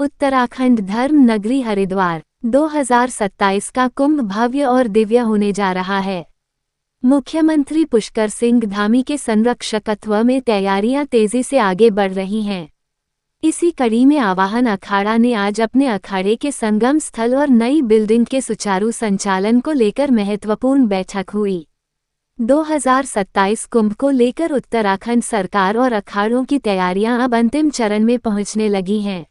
उत्तराखंड धर्म नगरी हरिद्वार 2027 का कुंभ भव्य और दिव्य होने जा रहा है। मुख्यमंत्री पुष्कर सिंह धामी के संरक्षकत्व में तैयारियां तेजी से आगे बढ़ रही हैं। इसी कड़ी में आवाहन अखाड़ा ने आज अपने अखाड़े के संगम स्थल और नई बिल्डिंग के सुचारू संचालन को लेकर महत्वपूर्ण बैठक हुई। 2027 कुंभ को लेकर उत्तराखंड सरकार और अखाड़ों की तैयारियां अब अंतिम चरण में पहुंचने लगी हैं।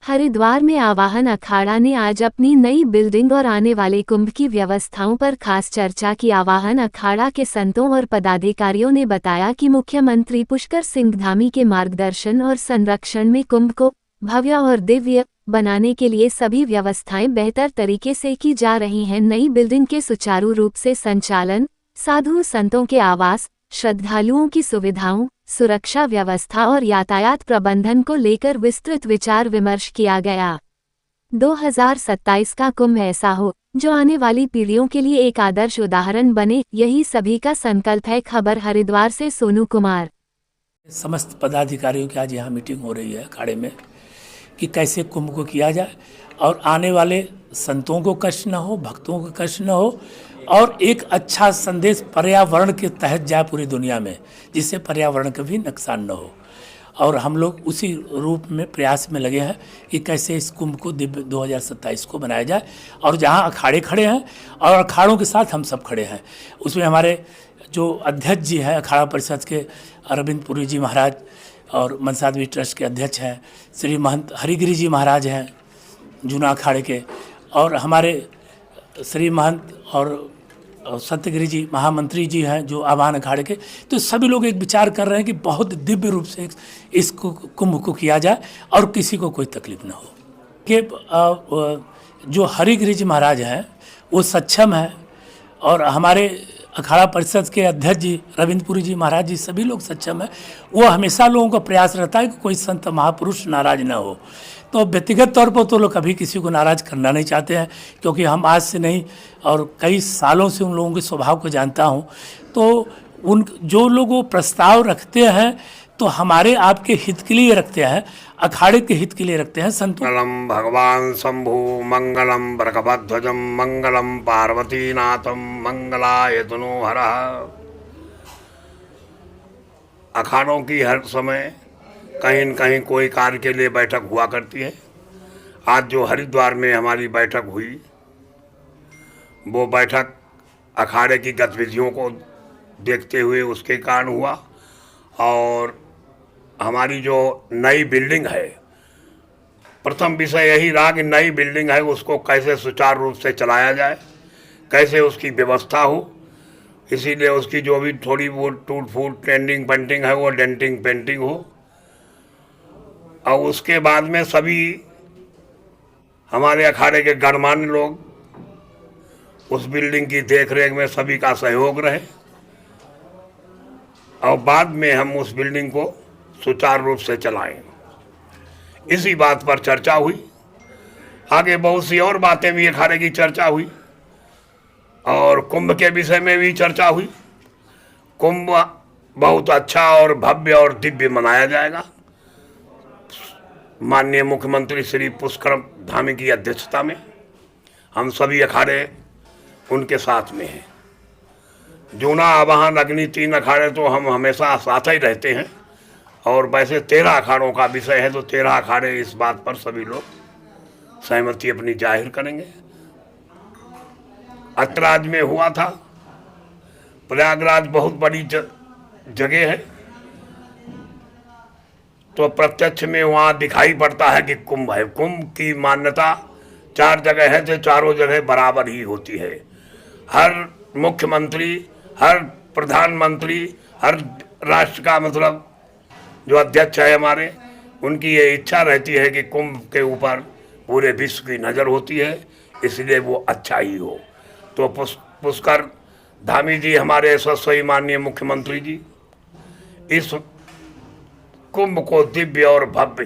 हरिद्वार में आवाहन अखाड़ा ने आज अपनी नई बिल्डिंग और आने वाले कुंभ की व्यवस्थाओं पर खास चर्चा की। आवाहन अखाड़ा के संतों और पदाधिकारियों ने बताया कि मुख्यमंत्री पुष्कर सिंह धामी के मार्गदर्शन और संरक्षण में कुंभ को भव्य और दिव्य बनाने के लिए सभी व्यवस्थाएं बेहतर तरीके से की जा रही हैं। नई बिल्डिंग के सुचारू रूप से संचालन, साधु संतों के आवास, श्रद्धालुओं की सुविधाओं, सुरक्षा व्यवस्था और यातायात प्रबंधन को लेकर विस्तृत विचार विमर्श किया गया। 2027 का कुंभ ऐसा हो जो आने वाली पीढ़ियों के लिए एक आदर्श उदाहरण बने, यही सभी का संकल्प है। खबर हरिद्वार से सोनू कुमार। समस्त पदाधिकारियों की आज यहाँ मीटिंग हो रही है अखाड़े में कि कैसे कुंभ को किया जाए और आने वाले संतों को कष्ट न हो, भक्तों को कष्ट न हो और एक अच्छा संदेश पर्यावरण के तहत जाए पूरी दुनिया में, जिससे पर्यावरण का भी नुकसान न हो। और हम लोग उसी रूप में प्रयास में लगे हैं कि कैसे इस कुंभ को दिव्य 2027 को बनाया जाए। और जहां अखाड़े खड़े हैं और अखाड़ों के साथ हम सब खड़े हैं, उसमें हमारे जो अध्यक्ष जी हैं अखाड़ा परिषद के अरविंद पुरी जी महाराज और मनसा देवी ट्रस्ट के अध्यक्ष हैं श्री महंत हरिगिरी जी महाराज हैं जूना अखाड़े के, और हमारे श्री महंत और सत्यगिरी जी महामंत्री जी हैं जो आवाहन अखाड़े के। तो सभी लोग एक विचार कर रहे हैं कि बहुत दिव्य रूप से इस कुंभ को किया जाए और किसी को कोई तकलीफ ना हो। कि जो हरिगिरी जी महाराज हैं वो सक्षम हैं और हमारे अखाड़ा परिषद के अध्यक्ष जी रविंद्रपुरी जी महाराज जी सभी लोग सक्षम हैं। वो हमेशा लोगों का प्रयास रहता है कि कोई संत महापुरुष नाराज ना हो। तो व्यक्तिगत तौर पर तो लोग कभी किसी को नाराज़ करना नहीं चाहते हैं, क्योंकि हम आज से नहीं और कई सालों से उन लोगों के स्वभाव को जानता हूं। तो उन जो लोग वो प्रस्ताव रखते हैं तो हमारे आपके हित के लिए रखते हैं, अखाड़े के हित के लिए रखते हैं। मंगलम भगवान शंभु मंगलम भृगभध्वजम मंगलम पार्वतीनाथम मंगलाय तनोहरः। अखाड़ों की हर समय कहीं न कहीं कोई कार्य के लिए बैठक हुआ करती है। आज जो हरिद्वार में हमारी बैठक हुई, वो बैठक अखाड़े की गतिविधियों को देखते हुए उसके कारण हुआ। और हमारी जो नई बिल्डिंग है, प्रथम विषय यही रहा कि नई बिल्डिंग है उसको कैसे सुचारू रूप से चलाया जाए, कैसे उसकी व्यवस्था हो। इसीलिए उसकी जो भी थोड़ी वो टूट फूट पेंटिंग पेंटिंग है वो डेंटिंग पेंटिंग हो। और उसके बाद में सभी हमारे अखाड़े के गणमान्य लोग उस बिल्डिंग की देखरेख में सभी का सहयोग रहे और बाद में हम उस बिल्डिंग को सुचारू रूप से चलाएं। इसी बात पर चर्चा हुई। आगे बहुत सी और बातें भी अखाड़े की चर्चा हुई और कुंभ के विषय में भी चर्चा हुई। कुंभ बहुत अच्छा और भव्य और दिव्य मनाया जाएगा। माननीय मुख्यमंत्री श्री पुष्कर धामी की अध्यक्षता में हम सभी अखाड़े उनके साथ में हैं। जूना, आवाहन, अग्नि 3 अखाड़े तो हम हमेशा साथ ही रहते हैं। और वैसे 13 अखाड़ों का विषय है तो 13 अखाड़े इस बात पर सभी लोग सहमति अपनी जाहिर करेंगे। अतराज में हुआ था। प्रयागराज बहुत बड़ी जगह है, तो प्रत्यक्ष में वहाँ दिखाई पड़ता है कि कुंभ है। कुंभ की मान्यता 4 जगह है तो चारों जगह बराबर ही होती है। हर मुख्यमंत्री, हर प्रधानमंत्री, हर राष्ट्र का मतलब जो अध्यक्ष है हमारे, उनकी ये इच्छा रहती है कि कुंभ के ऊपर पूरे विश्व की नज़र होती है, इसलिए वो अच्छा ही हो। तो पुष्कर धामी जी हमारे यशस्वी माननीय मुख्यमंत्री जी इस कुंभ को दिव्य और भव्य